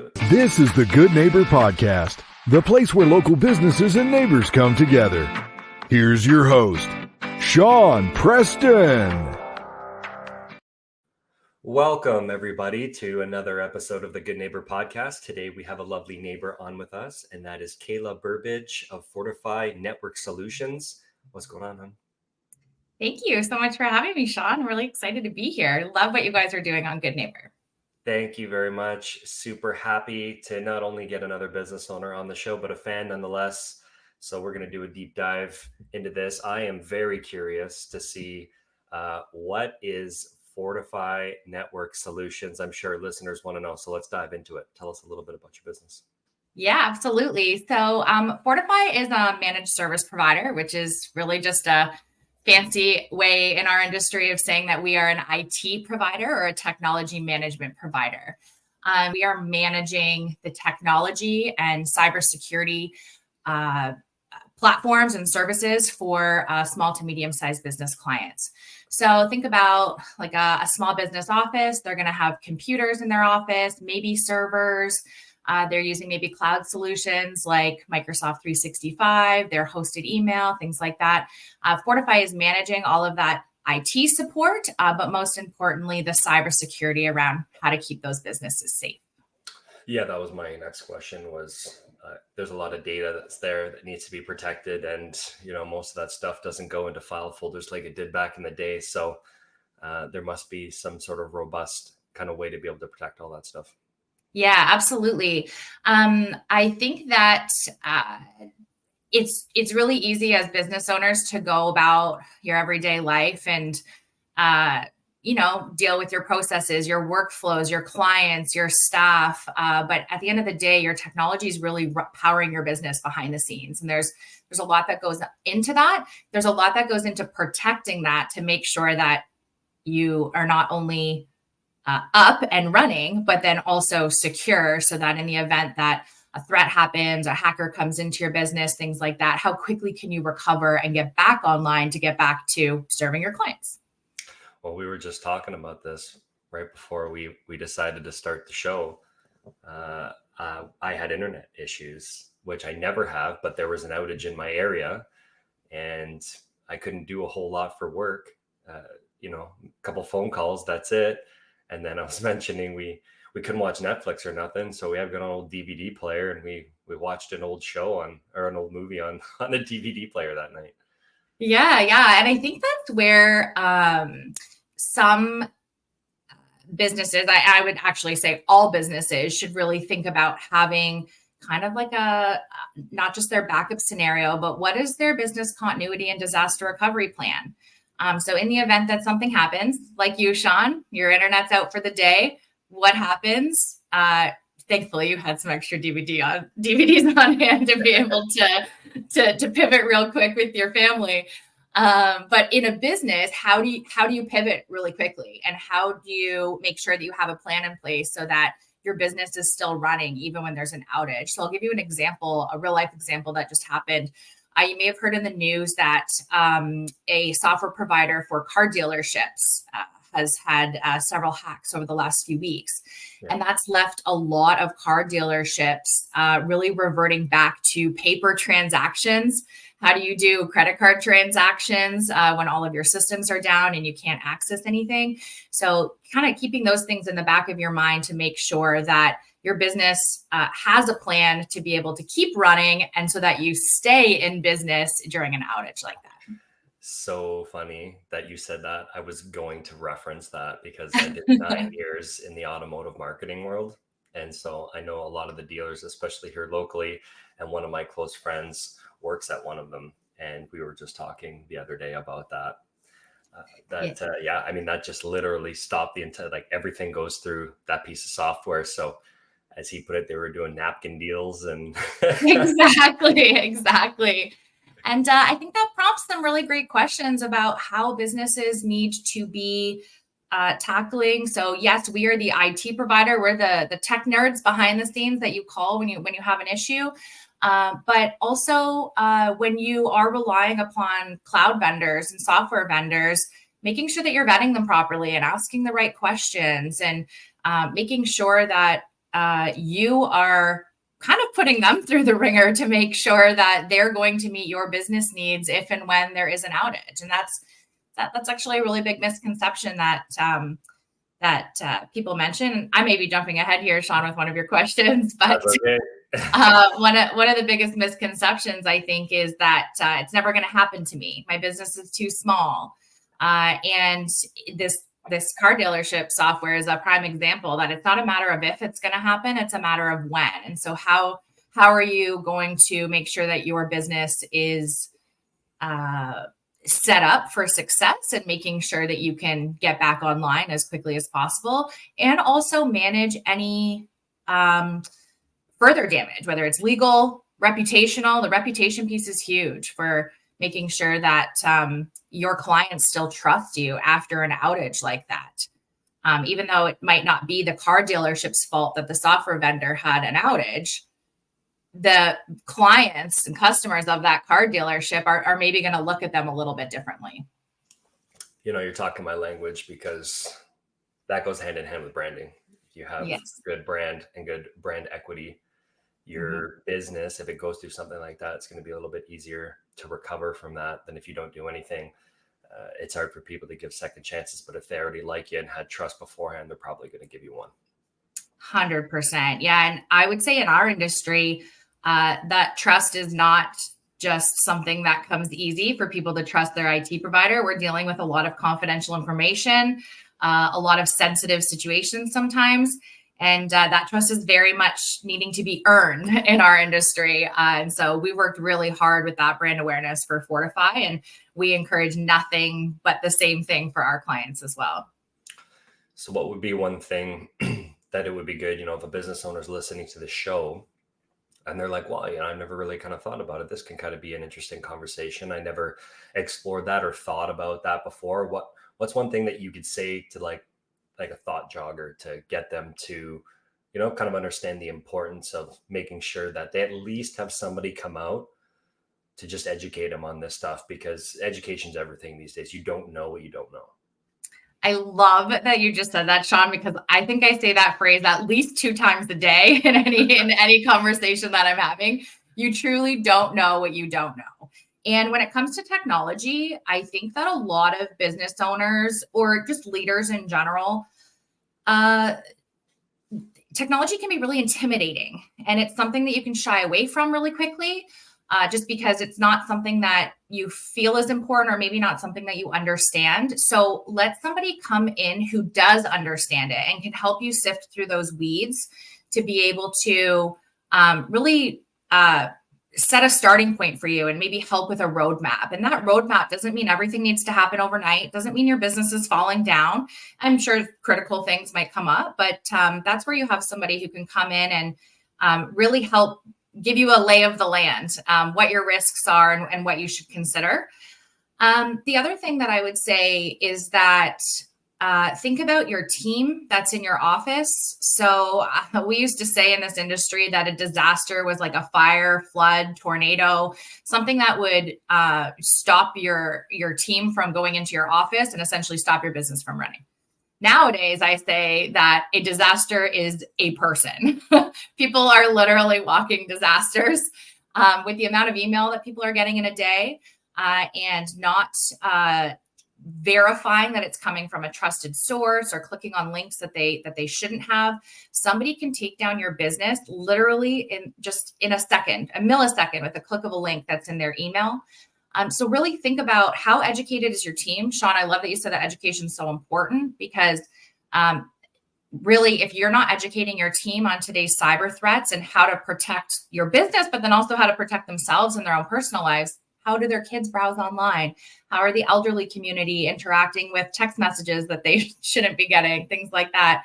it. This is the Good Neighbor Podcast, the place where local businesses and neighbors come together. Here's your host, Sean Preston. Welcome, everybody, to another episode of the Good Neighbor Podcast. Today, we have a lovely neighbor on with us, and that is Kayla Burbidge of Fortify Network Solutions. What's going on, hon? Thank you so much for having me, Sean. I'm really excited to be here. Love what you guys are doing on Good Neighbor. Thank you very much. Super happy to not only get another business owner on the show, but a fan nonetheless. So we're going to do a deep dive into this. I am very curious to see what is Fortify Network Solutions. I'm sure listeners want to know. So let's dive into it. Tell us a little bit about your business. Yeah, absolutely. So Fortify is a managed service provider, which is really just a fancy way in our industry of saying that we are an IT provider or a technology management provider. We are managing the technology and cybersecurity platforms and services for small to medium-sized business clients. So think about like a small business office. They're going to have computers in their office, maybe servers. They're using maybe cloud solutions like Microsoft 365, their hosted email, things like that. Fortify is managing all of that IT support, but most importantly, the cybersecurity around how to keep those businesses safe. Yeah, that was my next question was there's a lot of data that's there that needs to be protected. And, most of that stuff doesn't go into file folders like it did back in the day. So there must be some sort of robust kind of way to be able to protect all that stuff. Yeah, absolutely. I think that it's really easy as business owners to go about your everyday life and deal with your processes, your workflows, your clients, your staff. But at the end of the day, your technology is really powering your business behind the scenes. And there's a lot that goes into that. There's a lot that goes into protecting that to make sure that you are not only up and running, but then also secure so that in the event that a threat happens, a hacker comes into your business, things like that, how quickly can you recover and get back online to get back to serving your clients? Well, we were just talking about this right before we decided to start the show. I had internet issues, which I never have, but there was an outage in my area and I couldn't do a whole lot for work. A couple phone calls, that's it. And then I was mentioning we couldn't watch Netflix or nothing. So we have got an old DVD player and we watched an old show an old movie on the DVD player that night. Yeah. And I think that's where some businesses, I would actually say all businesses should really think about having kind of like not just their backup scenario, but what is their business continuity and disaster recovery plan? So in the event that something happens, like you, Sean, your internet's out for the day, what happens? Thankfully, you had some extra DVDs on hand to be able to pivot real quick with your family. But in a business, how do you pivot really quickly? And how do you make sure that you have a plan in place so that your business is still running even when there's an outage? So I'll give you an example, a real life example that just happened. You may have heard in the news that a software provider for car dealerships has had several hacks over the last few weeks. Yeah. And that's left a lot of car dealerships really reverting back to paper transactions. How do you do credit card transactions when all of your systems are down and you can't access anything? So kind of keeping those things in the back of your mind to make sure that your business has a plan to be able to keep running and so that you stay in business during an outage like that. So funny that you said that. I was going to reference that because I did 9 years in the automotive marketing world. And so I know a lot of the dealers, especially here locally. And one of my close friends works at one of them. And we were just talking the other day about that. That just literally stopped the entire, like everything goes through that piece of software. So as he put it, they were doing napkin deals and Exactly. And I think that prompts some really great questions about how businesses need to be tackling. So yes, we are the IT provider. We're the tech nerds behind the scenes that you call when you have an issue. But also when you are relying upon cloud vendors and software vendors, making sure that you're vetting them properly and asking the right questions and making sure that you are kind of putting them through the ringer to make sure that they're going to meet your business needs if and when there is an outage. And that's actually a really big misconception that people mention. I may be jumping ahead here, Sean, with one of your questions, but That's okay. one of the biggest misconceptions, I think, is that it's never going to happen to me. My business is too small, and this car dealership software is a prime example that it's not a matter of if it's going to happen; it's a matter of when. And so, how are you going to make sure that your business is set up for success and making sure that you can get back online as quickly as possible, and also manage any further damage, whether it's legal, reputational. The reputation piece is huge for making sure that your clients still trust you after an outage like that. Even though it might not be the car dealership's fault that the software vendor had an outage, the clients and customers of that car dealership are maybe going to look at them a little bit differently. You're talking my language, because that goes hand in hand with branding. If you have good brand and good brand equity, your business, if it goes through something like that, it's going to be a little bit easier to recover from that than if you don't do anything. It's hard for people to give second chances, but if they already like you and had trust beforehand, they're probably going to give you one. 100%. Yeah. And I would say in our industry, that trust is not just something that comes easy for people to trust their IT provider. We're dealing with a lot of confidential information, a lot of sensitive situations sometimes. And that trust is very much needing to be earned in our industry. And so we worked really hard with that brand awareness for Fortify, and we encourage nothing but the same thing for our clients as well. So what would be one thing that it would be good, if a business owner is listening to the show and they're like, well, I've never really kind of thought about it. This can kind of be an interesting conversation. I never explored that or thought about that before. What's one thing that you could say to like a thought jogger to get them to, kind of understand the importance of making sure that they at least have somebody come out to just educate them on this stuff, because education's everything these days. You don't know what you don't know. I love that you just said that, Sean, because I think I say that phrase at least 2 times a day in any conversation that I'm having. You truly don't know what you don't know. And when it comes to technology, I think that a lot of business owners or just leaders in general, technology can be really intimidating, and it's something that you can shy away from really quickly, just because it's not something that you feel is important, or maybe not something that you understand. So let somebody come in who does understand it and can help you sift through those weeds to be able to really set a starting point for you and maybe help with a roadmap. And that roadmap doesn't mean everything needs to happen overnight. Doesn't mean your business is falling down. I'm sure critical things might come up, but that's where you have somebody who can come in and really help give you a lay of the land, what your risks are and what you should consider. The other thing that I would say is that think about your team that's in your office. So we used to say in this industry that a disaster was like a fire, flood, tornado, something that would stop your team from going into your office and essentially stop your business from running. Nowadays, I say that a disaster is a person. People are literally walking disasters with the amount of email that people are getting in a day and not verifying that it's coming from a trusted source or clicking on links that they shouldn't have. Somebody can take down your business literally in a second, a millisecond, with a click of a link that's in their email. So really think about how educated is your team. Sean, I love that you said that education is so important, because really, if you're not educating your team on today's cyber threats and how to protect your business, but then also how to protect themselves in their own personal lives, how do their kids browse online? How are the elderly community interacting with text messages that they shouldn't be getting? Things like that.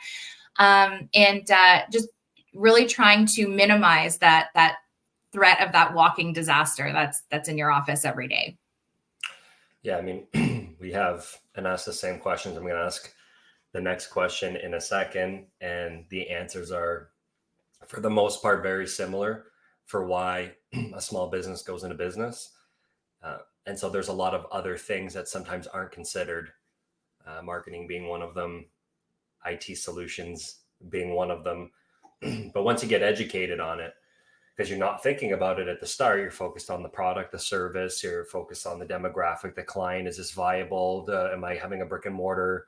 And just really trying to minimize that threat of that walking disaster that's in your office every day. Yeah, I mean, we have and asked the same questions. I'm going to ask the next question in a second, and the answers are, for the most part, very similar for why a small business goes into business. And so there's a lot of other things that sometimes aren't considered, marketing being one of them, IT solutions being one of them. But once you get educated on it, because you're not thinking about it at the start, you're focused on the product, the service, you're focused on the demographic, the client. Is this viable? Am I having a brick and mortar?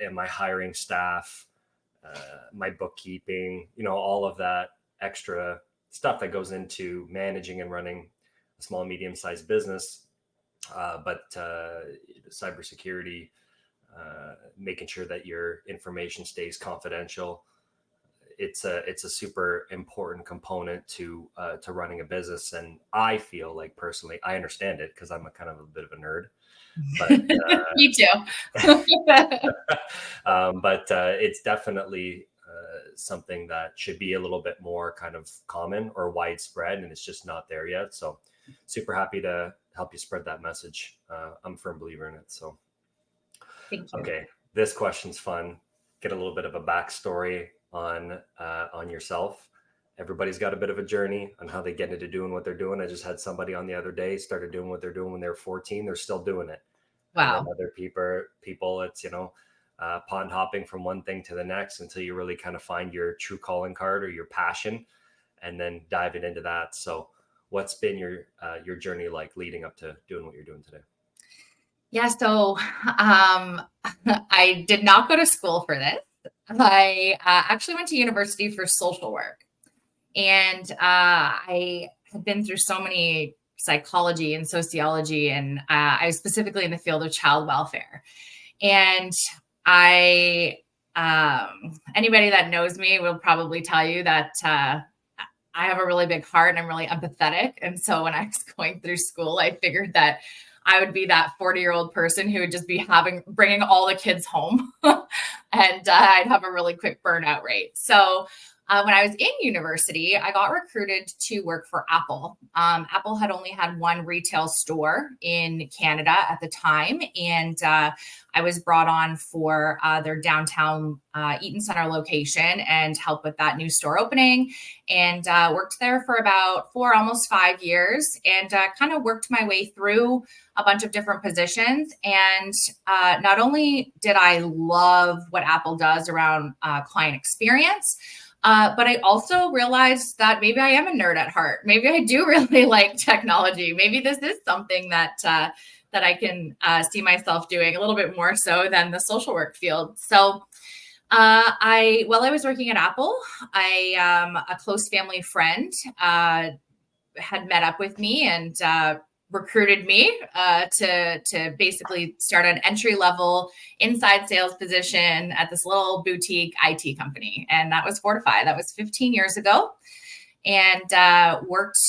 Am I hiring staff? My bookkeeping, all of that extra stuff that goes into managing and running a small, medium-sized business. But cybersecurity, making sure that your information stays confidential. It's a super important component to running a business. And I feel like personally, I understand it because I'm a kind of a bit of a nerd. But Me too. but it's definitely something that should be a little bit more kind of common or widespread, and it's just not there yet. So super happy to help you spread that message. I'm a firm believer in it. So Thank you. okay, this question's fun. Get a little bit of a backstory on yourself. Everybody's got a bit of a journey on how they get into doing what they're doing. I just had somebody on the other day started doing what they're doing when they were 14. They're still doing it. Wow. And then other people, it's, pond hopping from one thing to the next until you really kind of find your true calling card or your passion, and then diving into that. So what's been your journey like leading up to doing what you're doing today? Yeah. So I did not go to school for this. I actually went to university for social work. And I had been through so many psychology and sociology, and I was specifically in the field of child welfare. And anybody that knows me will probably tell you that I have a really big heart and I'm really empathetic. And so when I was going through school, I figured that I would be that 40-year-old person who would just be bringing all the kids home and I'd have a really quick burnout rate. So when I was in university, I got recruited to work for Apple. Apple had only had one retail store in Canada at the time. And I was brought on for their downtown Eaton Center location and help with that new store opening, and worked there for about almost 5 years, and kind of worked my way through a bunch of different positions. And not only did I love what Apple does around client experience, but I also realized that maybe I am a nerd at heart. Maybe I do really like technology. Maybe this is something that I can see myself doing a little bit more so than the social work field. So while I was working at Apple, a close family friend had met up with me and recruited me to basically start an entry-level inside sales position at this little boutique IT company. And that was Fortify. That was 15 years ago. And worked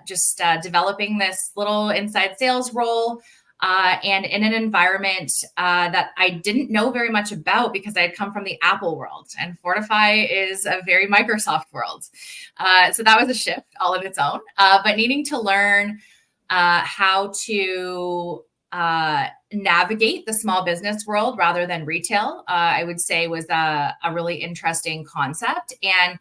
just developing this little inside sales role and in an environment that I didn't know very much about because I had come from the Apple world, and Fortify is a very Microsoft world. So that was a shift all of its own, but needing to learn how to navigate the small business world rather than retail, I would say was a really interesting concept. And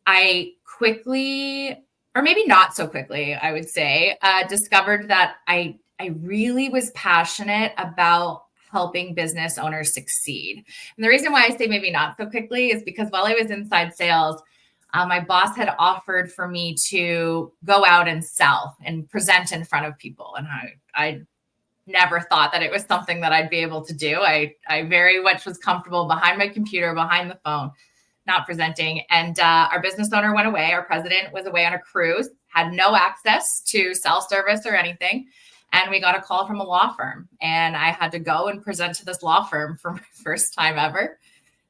I quickly, or maybe not so quickly, I would say, discovered that I really was passionate about helping business owners succeed. And the reason why I say maybe not so quickly is because while I was inside sales, my boss had offered for me to go out and sell and present in front of people. And I never thought that it was something that I'd be able to do. I very much was comfortable behind my computer, behind the phone, not presenting. And our business owner went away. Our president was away on a cruise, had no access to self-service or anything. And we got a call from a law firm, and I had to go and present to this law firm for my first time ever.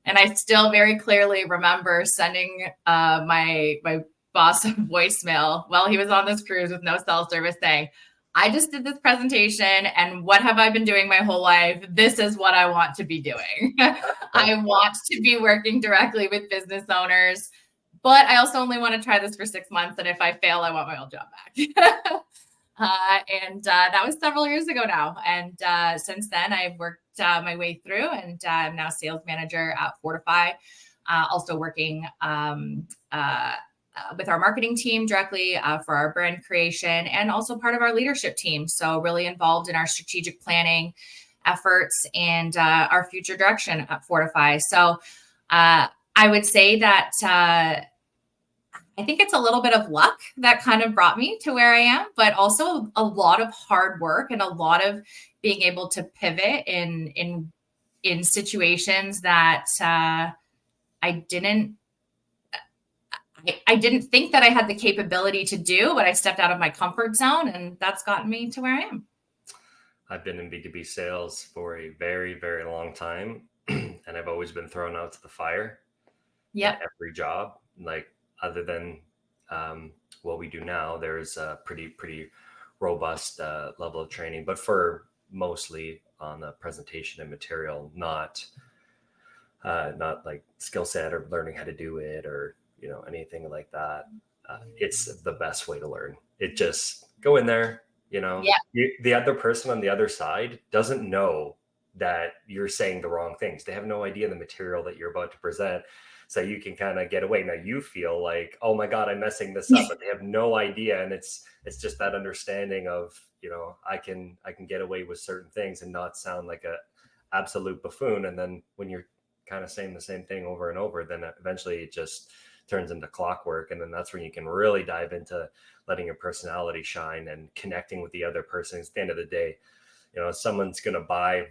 And I still very clearly remember sending my boss a voicemail while he was on this cruise with no cell service saying, I just did this presentation, and what have I been doing my whole life? This is what I want to be doing. I want to be working directly with business owners, but I also only want to try this for 6 months. And if I fail, I want my old job back. And that was several years ago now. And since then, I've worked my way through, and I'm now sales manager at Fortify, also working with our marketing team directly for our brand creation, and also part of our leadership team. So really involved in our strategic planning efforts and our future direction at Fortify. So I I would say that I think it's a little bit of luck that kind of brought me to where I am, but also a lot of hard work and a lot of being able to pivot in situations that I didn't think that I had the capability to do, but I stepped out of my comfort zone, and that's gotten me to where I am. I've been in B2B sales for a very, very long time, and I've always been thrown out to the fire in Yep. every job. Like, other than what we do now, there's a pretty robust level of training, but for mostly on the presentation and material, not like skill set or learning how to do it or anything like that. It's the best way to learn. It just go in there. Yeah. The other person on the other side doesn't know that you're saying the wrong things. They have no idea the material that you're about to present. So you can kind of get away. Now you feel like, oh my God, I'm messing this up, but they have no idea. And it's just that understanding of, I can get away with certain things and not sound like a absolute buffoon. And then when you're kind of saying the same thing over and over, then eventually it just turns into clockwork. And then that's when you can really dive into letting your personality shine and connecting with the other person. At the end of the day, someone's going to buy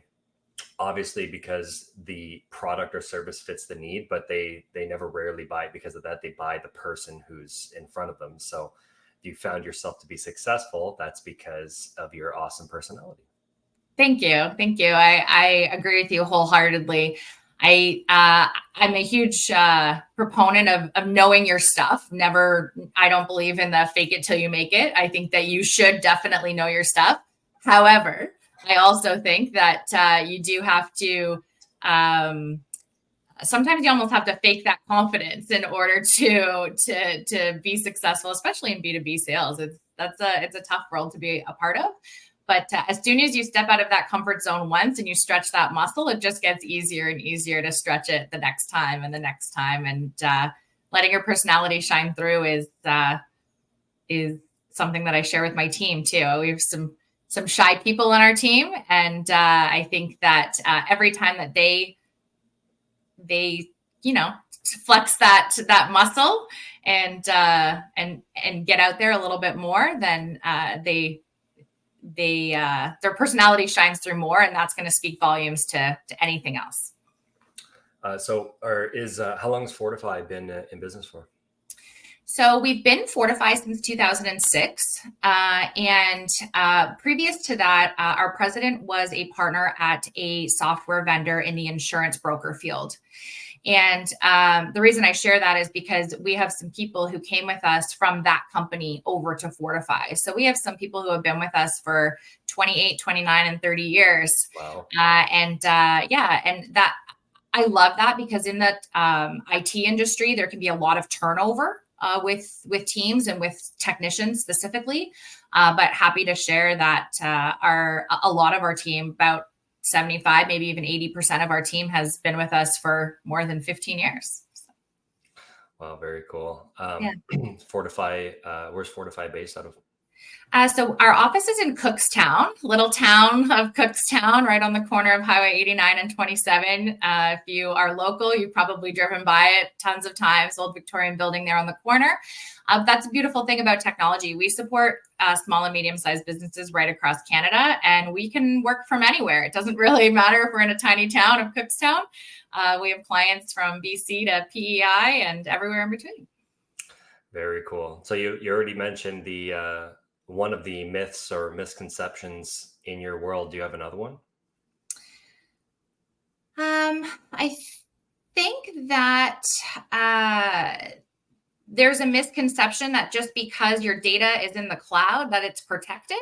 obviously because the product or service fits the need, but they never rarely buy it because of that. They buy the person who's in front of them. So if you found yourself to be successful, that's because of your awesome personality. Thank you. I agree with you wholeheartedly. I'm a huge proponent of knowing your stuff. I don't believe in the fake it till you make it. I think that you should definitely know your stuff. However, I also think that you do have to, sometimes you almost have to fake that confidence in order to be successful, especially in B2B sales. It's a tough world to be a part of. But as soon as you step out of that comfort zone once and you stretch that muscle, it just gets easier and easier to stretch it the next time and the next time. And letting your personality shine through is something that I share with my team too. We have some shy people on our team, and I think that every time that they flex that muscle and get out there a little bit more, then their personality shines through more, and that's going to speak volumes to anything else. How long has Fortify been in business for? So we've been Fortify since 2006. And previous to that, our president was a partner at a software vendor in the insurance broker field. And the reason I share that is because we have some people who came with us from that company over to Fortify. So we have some people who have been with us for 28, 29, and 30 years. Wow. And that I love that, because in the IT industry, there can be a lot of turnover with teams and with technicians specifically. But happy to share that a lot of our team, about 75, maybe even 80% of our team, has been with us for more than 15 years. Wow, very cool. Yeah. Fortify, where's Fortify based out of? So our office is in Cookstown, little town of Cookstown, right on the corner of Highway 89 and 27. If you are local, you've probably driven by it tons of times, old Victorian building there on the corner. That's a beautiful thing about technology. We support small and medium-sized businesses right across Canada, and we can work from anywhere. It doesn't really matter if we're in a tiny town of Cookstown. We have clients from BC to PEI and everywhere in between. Very cool. So you already mentioned the one of the myths or misconceptions in your world. Do you have another one? I think that there's a misconception that just because your data is in the cloud, that it's protected.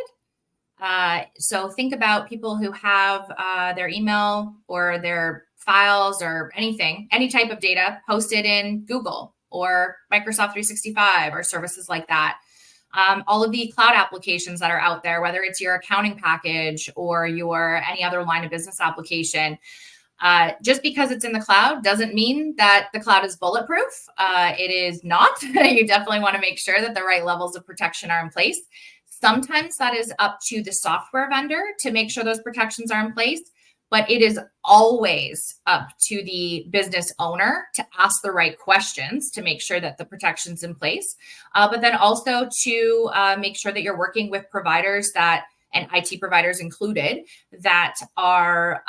So think about people who have their email or their files or anything, any type of data posted in Google or Microsoft 365 or services like that. All of the cloud applications that are out there, whether it's your accounting package or your any other line of business application, just because it's in the cloud doesn't mean that the cloud is bulletproof. It is not. You definitely want to make sure that the right levels of protection are in place. Sometimes that is up to the software vendor to make sure those protections are in place. but it is always up to the business owner to ask the right questions to make sure that the protection's in place. But then also to make sure that you're working with providers and IT providers included, that are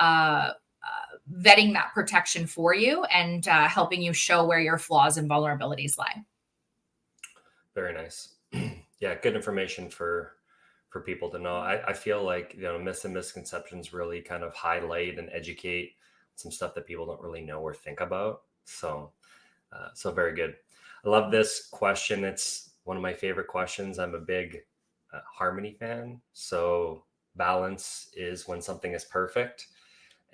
vetting that protection for you and helping you show where your flaws and vulnerabilities lie. Very nice. Yeah, good information for people to know. I feel like, myths and misconceptions really kind of highlight and educate some stuff that people don't really know or think about. So very good. I love this question. It's one of my favorite questions. I'm a big harmony fan. So balance is when something is perfect,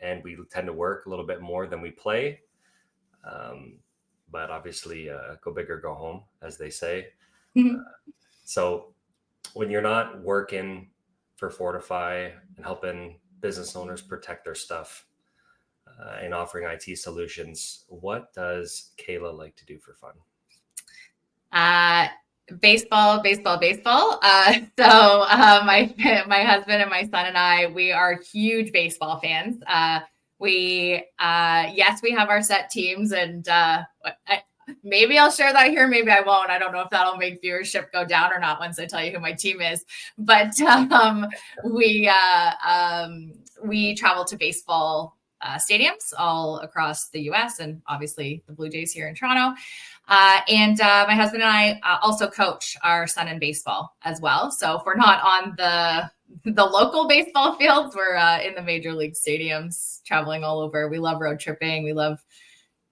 and we tend to work a little bit more than we play. But obviously, go big or go home, as they say. So when you're not working for Fortify and helping business owners protect their stuff and offering IT solutions, what does Kayla like to do for fun? Baseball. My husband and my son and I, we are huge baseball fans. We have our set teams, and maybe I'll share that here. Maybe I won't. I don't know if that'll make viewership go down or not once I tell you who my team is. But we travel to baseball stadiums all across the U.S. and obviously the Blue Jays here in Toronto. And my husband and I also coach our son in baseball as well. So if we're not on the local baseball fields, we're in the major league stadiums, traveling all over. We love road tripping. We love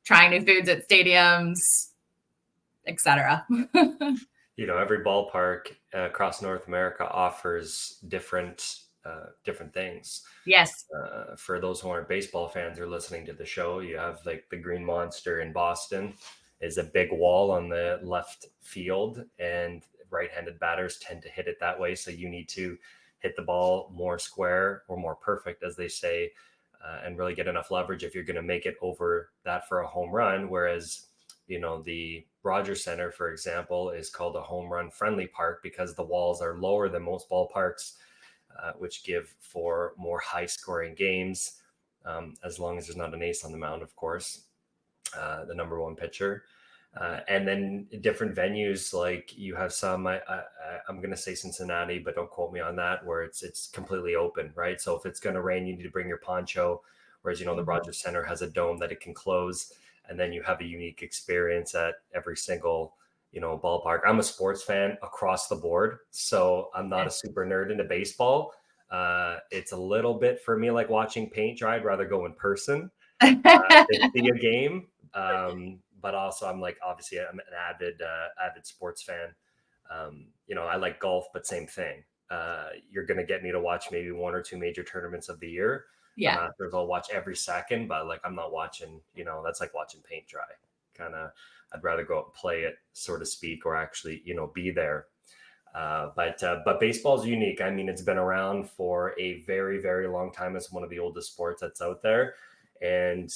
trying new foods at stadiums, etc. Every ballpark across North America offers different things. Yes. For those who aren't baseball fans or listening to the show, you have like the Green Monster in Boston is a big wall on the left field, and right-handed batters tend to hit it that way. So you need to hit the ball more square or more perfect, as they say, and really get enough leverage if you're going to make it over that for a home run. Whereas, the Rogers Center, for example, is called a home run friendly park because the walls are lower than most ballparks, which give for more high scoring games, as long as there's not an ace on the mound, of course, the number one pitcher. And then different venues, like you have some, I'm going to say Cincinnati, but don't quote me on that, where it's completely open, right? So if it's going to rain, you need to bring your poncho, whereas, the Rogers Center has a dome that it can close. And then you have a unique experience at every single, ballpark. I'm a sports fan across the board, so I'm not a super nerd into baseball. It's a little bit for me like watching paint dry. I'd rather go in person than see a game. But also I'm obviously I'm an avid sports fan. I like golf, but same thing. You're going to get me to watch maybe one or two major tournaments of the year. Yeah. The Masters I'll watch every second, but I'm not watching, that's like watching paint dry. Kind of, I'd rather go out and play it, so to speak, or actually, be there. But baseball is unique. I mean, it's been around for a very, very long time. It's one of the oldest sports that's out there. And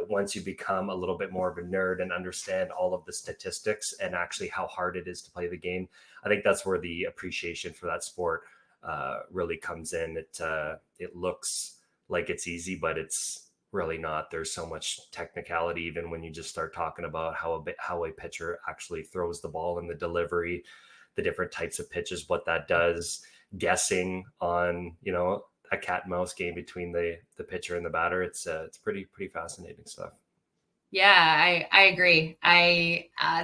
once you become a little bit more of a nerd and understand all of the statistics and actually how hard it is to play the game, I think that's where the appreciation for that sport really comes in. It looks like it's easy, but it's really not. There's so much technicality, even when you just start talking about how a pitcher actually throws the ball and the delivery, the different types of pitches, what that does, guessing on, a cat and mouse game between the pitcher and the batter. It's pretty fascinating stuff. Yeah, I agree.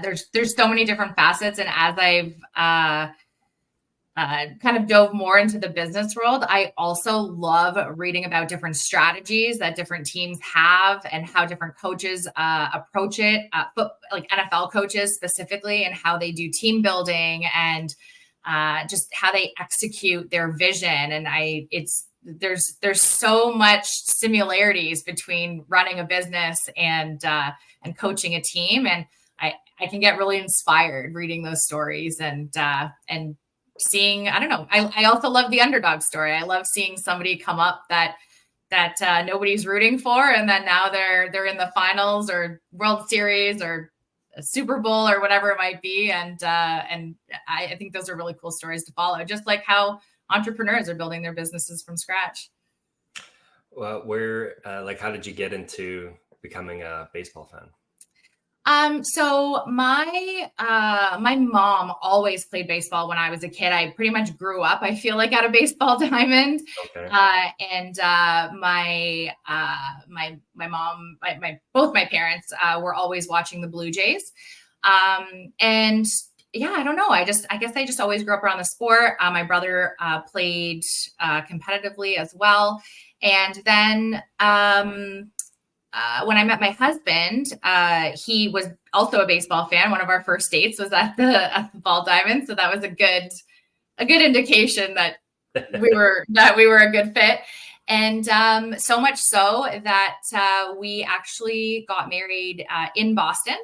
There's so many different facets, and as I've kind of dove more into the business world, I also love reading about different strategies that different teams have and how different coaches approach it, like NFL coaches specifically, and how they do team building and just how they execute their vision. And there's so much similarities between running a business and coaching a team. And I can get really inspired reading those stories and seeing, I don't know. I also love the underdog story. I love seeing somebody come up that nobody's rooting for, and then now they're in the finals or World Series or a Super Bowl or whatever it might be. And I think those are really cool stories to follow, just like how entrepreneurs are building their businesses from scratch. Where, like, how did you get into becoming a baseball fan? So my mom always played baseball when I was a kid. I pretty much grew up, I feel like, at a baseball diamond. Okay. And my mom, both my parents were always watching the Blue Jays. And yeah, I don't know. I guess I just always grew up around the sport. My brother played competitively as well. And then when I met my husband, he was also a baseball fan. One of our first dates was at the Ball Diamond, so that was a good indication that we were a good fit. And so much so that we actually got married in Boston.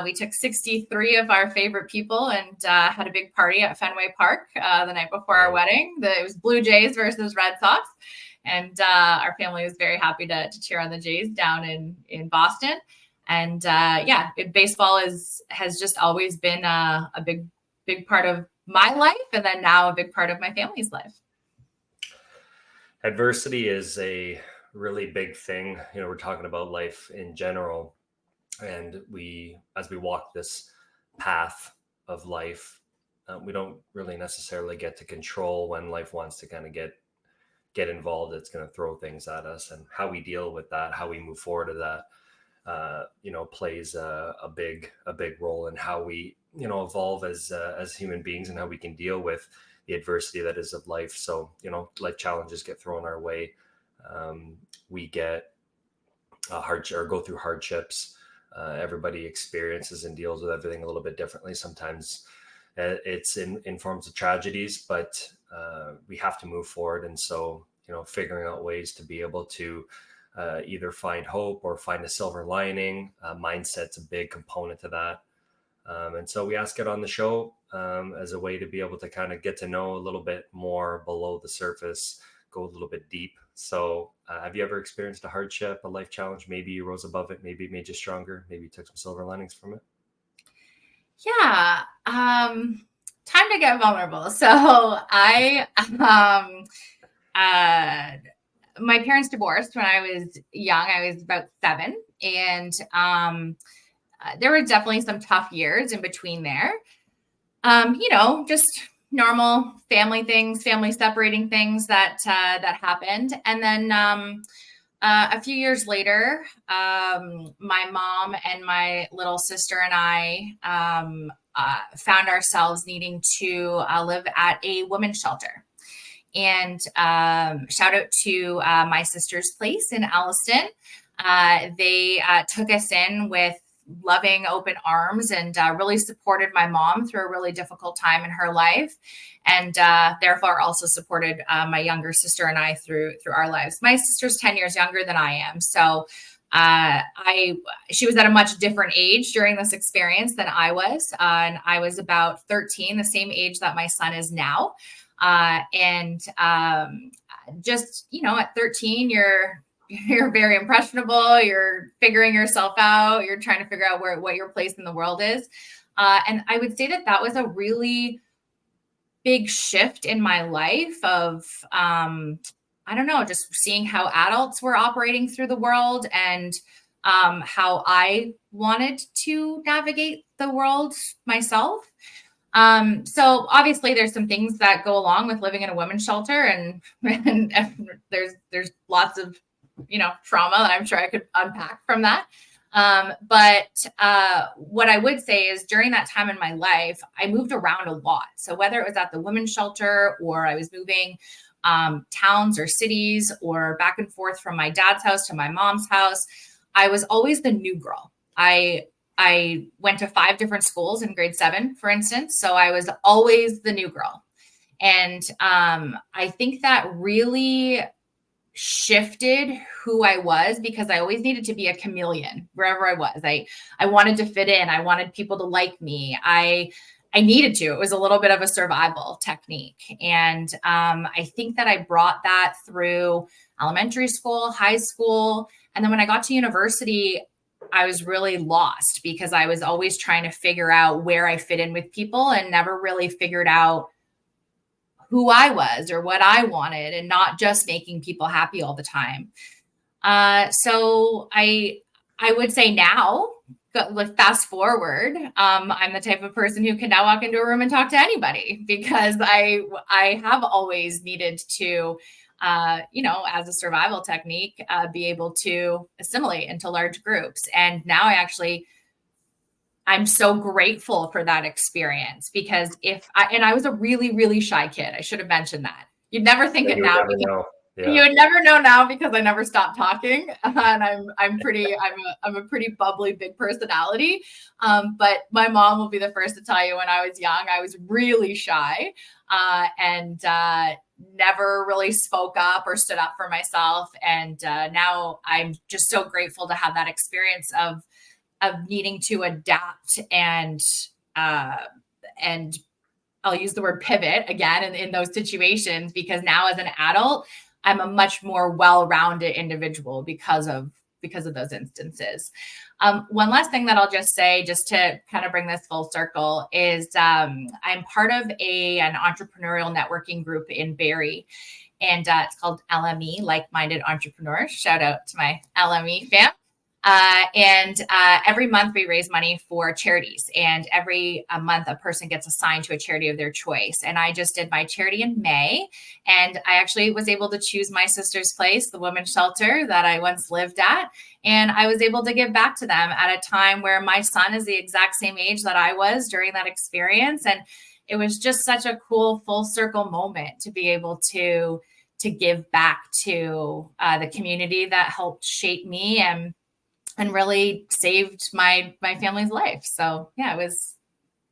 We took 63 of our favorite people and had a big party at Fenway Park the night before our wedding. It was Blue Jays versus Red Sox. And our family was very happy to cheer on the Jays down in Boston. And baseball has just always been a big part of my life, and then now a big part of my family's life. Adversity is a really big thing. We're talking about life in general, and as we walk this path of life, we don't really necessarily get to control when life wants to kind of get involved. It's going to throw things at us, and how we deal with that, how we move forward to that, plays a big role in how we, evolve as human beings, and how we can deal with the adversity that is of life. So, life challenges get thrown our way. We get hardship or go through hardships. Everybody experiences and deals with everything a little bit differently. Sometimes it's in forms of tragedies, but we have to move forward. And so, figuring out ways to be able to either find hope or find a silver lining. Mindset's a big component to that. And so we ask it on the show as a way to be able to kind of get to know a little bit more below the surface, go a little bit deep. So have you ever experienced a hardship, a life challenge? Maybe you rose above it. Maybe it made you stronger. Maybe you took some silver linings from it. Yeah. Time to get vulnerable. So my parents divorced when I was young. I was about 7. And there were definitely some tough years in between there. Just normal family things, family separating things that happened. And then a few years later, my mom and my little sister and I found ourselves needing to live at a women's shelter. And shout out to my sister's place in Alliston. They took us in with loving open arms and really supported my mom through a really difficult time in her life, and therefore also supported my younger sister and I through our lives. My sister's 10 years younger than I am, so she was at a much different age during this experience than I was, and I was about 13, the same age that my son is now. Just, at 13, you're very impressionable. You're figuring yourself out. You're trying to figure out what your place in the world is. And I would say that was a really big shift in my life of, I don't know, just seeing how adults were operating through the world, and how I wanted to navigate the world myself. So obviously there's some things that go along with living in a women's shelter, and there's lots of, trauma that I'm sure I could unpack from that. But what I would say is during that time in my life, I moved around a lot. So whether it was at the women's shelter, or I was moving towns or cities, or back and forth from my dad's house to my mom's house, I was always the new girl. I went to 5 different schools in grade 7, for instance. So I was always the new girl. And I think that really shifted who I was, because I always needed to be a chameleon wherever I was. I wanted to fit in. I wanted people to like me. I needed to. It was a little bit of a survival technique. And I think that I brought that through elementary school, high school. And then when I got to university, I was really lost, because I was always trying to figure out where I fit in with people, and never really figured out who I was or what I wanted, and not just making people happy all the time. So I would say now, like fast forward, I'm the type of person who can now walk into a room and talk to anybody, because I have always needed to, as a survival technique, be able to assimilate into large groups. And now I'm so grateful for that experience, because I was a really, really shy kid. I should have mentioned that. You'd never think it You would now, never because know. you Yeah. would never know now, because I never stopped talking, and I'm a pretty bubbly, big personality. But my mom will be the first to tell you, when I was young, I was really shy, and never really spoke up or stood up for myself. And now I'm just so grateful to have that experience of needing to adapt and I'll use the word pivot again in those situations, because now as an adult, I'm a much more well-rounded individual because of those instances. One last thing that I'll just say, just to kind of bring this full circle, is I'm part of an entrepreneurial networking group in Barrie, and it's called LME, Like-Minded Entrepreneurs. Shout out to my LME fam. And every month we raise money for charities, and every month a person gets assigned to a charity of their choice. And I just did my charity in May, and I actually was able to choose my sister's place, the women's shelter that I once lived at. And I was able to give back to them at a time where my son is the exact same age that I was during that experience. And it was just such a cool full circle moment to be able to give back to the community that helped shape me and really saved my family's life. So yeah,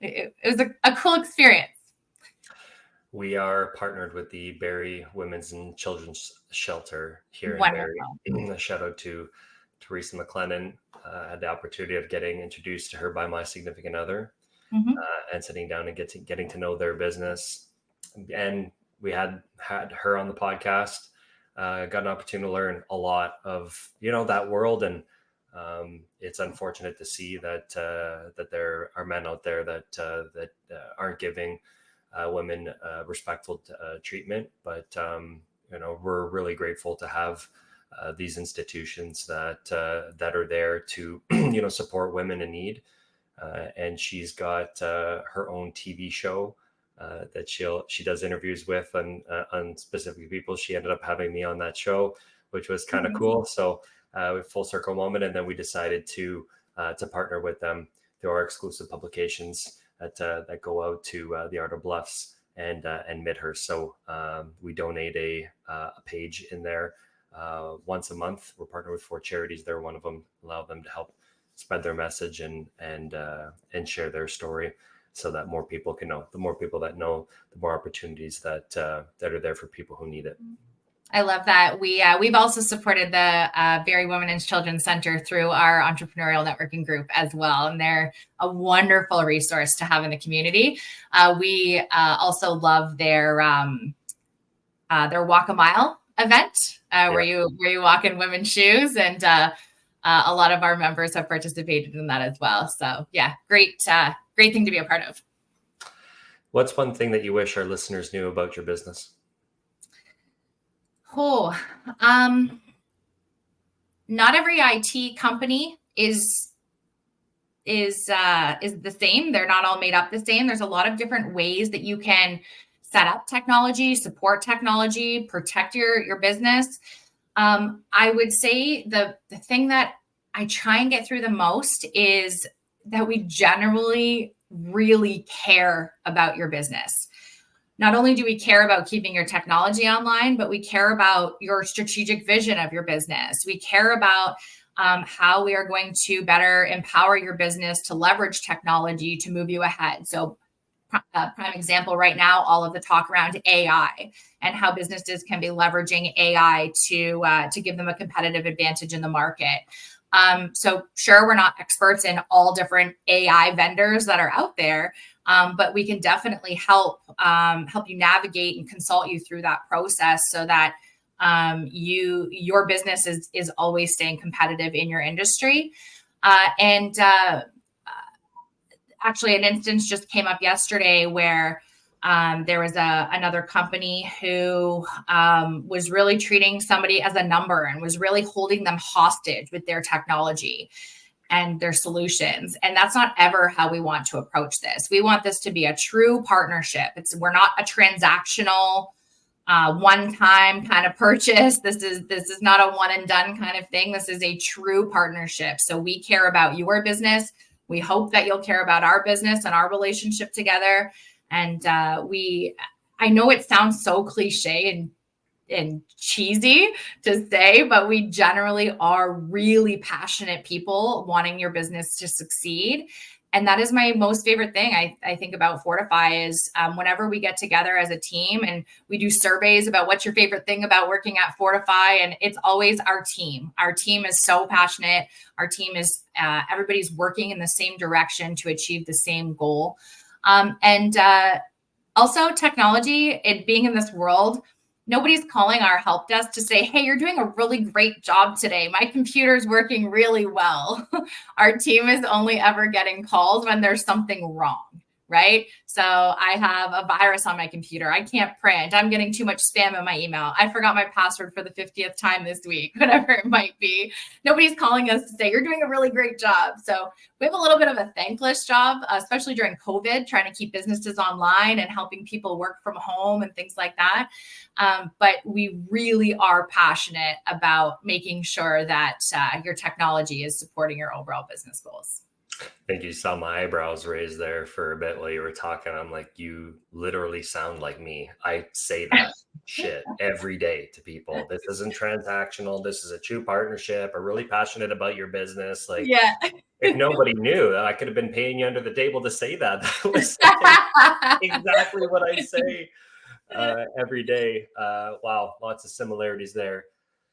it was a cool experience. We are partnered with the Barrie Women's and Children's Shelter here in Barrie. Wonderful. A shout out to Teresa McLennan. I had the opportunity of getting introduced to her by my significant other, and sitting down and getting to know their business. And we had her on the podcast. Got an opportunity to learn a lot of that world, and it's unfortunate to see that there are men out there that aren't giving women respectful treatment. But we're really grateful to have these institutions that are there to support women in need. And she's got her own TV show that she does interviews with on specific people. She ended up having me on that show, which was kind of cool. So full circle moment. And then we decided to partner with them through our exclusive publications that go out to the Outer Bluffs and Midhurst. So we donate a page in there once a month. We're partnered with 4 charities. They're one of them. Allow them to help spread their message and share their story, so that more people can know. The more people that know, the more opportunities that are there for people who need it. I love that. We've also supported the Barrie Women and Children's Center through our entrepreneurial networking group as well, and they're a wonderful resource to have in the community. We also love their Walk a Mile event, where you walk in women's shoes, and a lot of our members have participated in that as well. So yeah, great thing to be a part of. What's one thing that you wish our listeners knew about your business? Not every IT company is the same. They're not all made up the same. There's a lot of different ways that you can set up technology, support technology, protect your business. I would say the thing that I try and get through the most is that we generally really care about your business. Not only do we care about keeping your technology online, but we care about your strategic vision of your business. We care about how we are going to better empower your business to leverage technology to move you ahead. So prime example right now, all of the talk around AI and how businesses can be leveraging AI to give them a competitive advantage in the market. So sure, we're not experts in all different AI vendors that are out there, but we can definitely help you navigate and consult you through that process, so that your business is always staying competitive in your industry. Actually, an instance just came up yesterday where There was another company who was really treating somebody as a number and was really holding them hostage with their technology and their solutions. And that's not ever how we want to approach this. We want this to be a true partnership. We're not a transactional one-time kind of purchase. This is not a one and done kind of thing. This is a true partnership. So we care about your business. We hope that you'll care about our business and our relationship together. And I know it sounds so cliche and cheesy to say, but we generally are really passionate people wanting your business to succeed. And that is my most favorite thing I think about Fortify is whenever we get together as a team and we do surveys about what's your favorite thing about working at Fortify. And it's always our team. Our team is so passionate. Our team is everybody's working in the same direction to achieve the same goal. Also technology, it being in this world, nobody's calling our help desk to say, hey, you're doing a really great job today. My computer's working really well. Our team is only ever getting calls when there's something wrong, right? So I have a virus on my computer. I can't print. I'm getting too much spam in my email. I forgot my password for the 50th time this week, whatever it might be. Nobody's calling us to say, you're doing a really great job. So we have a little bit of a thankless job, especially during COVID, trying to keep businesses online and helping people work from home and things like that. But we really are passionate about making sure that your technology is supporting your overall business goals. I think you saw my eyebrows raised there for a bit while you were talking. I'm like, you literally sound like me. I say that shit every day to people. This isn't transactional. This is a true partnership. I'm really passionate about your business. Like, yeah. If nobody knew, I could have been paying you under the table to say that. That was exactly what I say every day. Wow, lots of similarities there.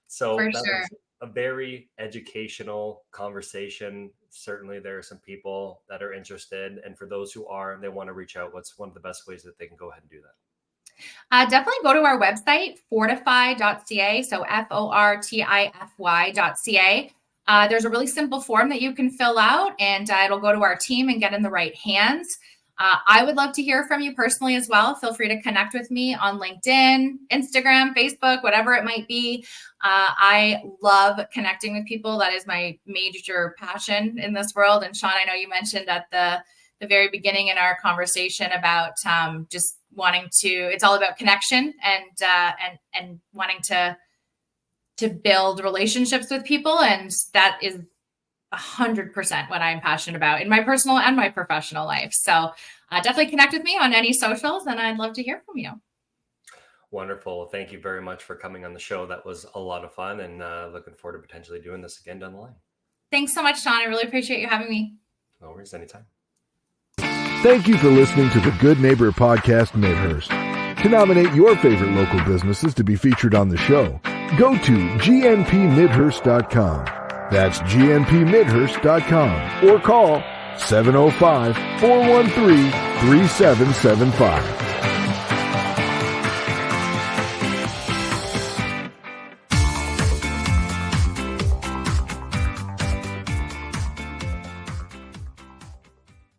So For that sure. was a very educational conversation. Certainly there are some people that are interested. And for those who are, and they want to reach out, what's one of the best ways that they can go ahead and do that? Definitely go to our website, fortify.ca. So fortify.ca. There's a really simple form that you can fill out and it'll go to our team and get in the right hands. I would love to hear from you personally as well. Feel free to connect with me on LinkedIn, Instagram, Facebook, whatever it might be. I love connecting with people. That is my major passion in this world. And Sean, I know you mentioned at the very beginning in our conversation about just wanting to, it's all about connection and wanting to build relationships with people. And that is 100% what I'm passionate about in my personal and my professional life. So definitely connect with me on any socials and I'd love to hear from you. Wonderful. Thank you very much for coming on the show. That was a lot of fun and looking forward to potentially doing this again down the line. Thanks so much, Sean. I really appreciate you having me. No worries, anytime. Thank you for listening to the Good Neighbor Podcast Midhurst. To nominate your favorite local businesses to be featured on the show, go to gnpmidhurst.com. That's gnpmidhurst.com or call 705-413-3775.